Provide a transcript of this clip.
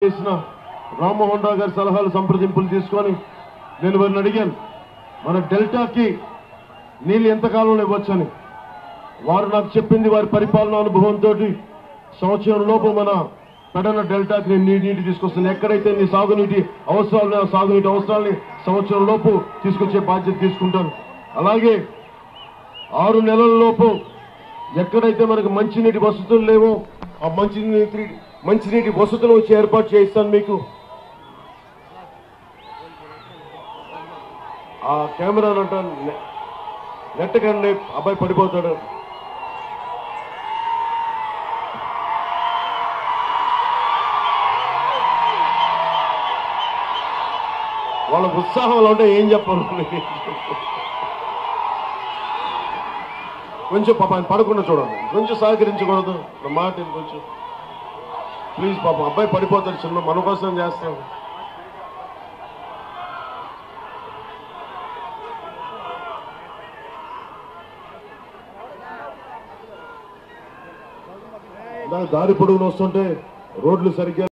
చేసిన రామ్మోహన్ రావు గారి సలహాలు సంప్రదింపులు తీసుకొని నేను వారిని అడిగాను మన డెల్టాకి నీళ్ళు ఎంతకాలంలో ఇవ్వచ్చని. వారు నాకు చెప్పింది వారి పరిపాలన అనుభవంతో సంవత్సరం లోపు మన పెడన డెల్టాకి నేను నీటి తీసుకొస్తాను. ఎక్కడైతే నీ సాగునీటి అవసరాలు సాగునీటి అవసరాలని సంవత్సరం లోపు తీసుకొచ్చే బాధ్యత తీసుకుంటాను. అలాగే 6 నెలల లోపు ఎక్కడైతే మనకు మంచినీటి వసతులు లేవో ఆ మంచినీటి వసతులు వచ్చి ఏర్పాటు చేయిస్తాను. మీకు ఆ కెమెరా నెట్టకండి, అబ్బాయి పడిపోతాడు. వాళ్ళ ఉత్సాహంలో ఉంటే ఏం చెప్పాలి. కొంచెం పాప ఆయన పడకుండా చూడండి, కొంచెం సహకరించకూడదు నా మాట కొంచెం ప్లీజ్. పాపం అబ్బాయి పడిపోతాడు, చిన్న మన కోసం చేస్తాం. దారి పొడుగున వస్తుంటే రోడ్లు సరిగ్గా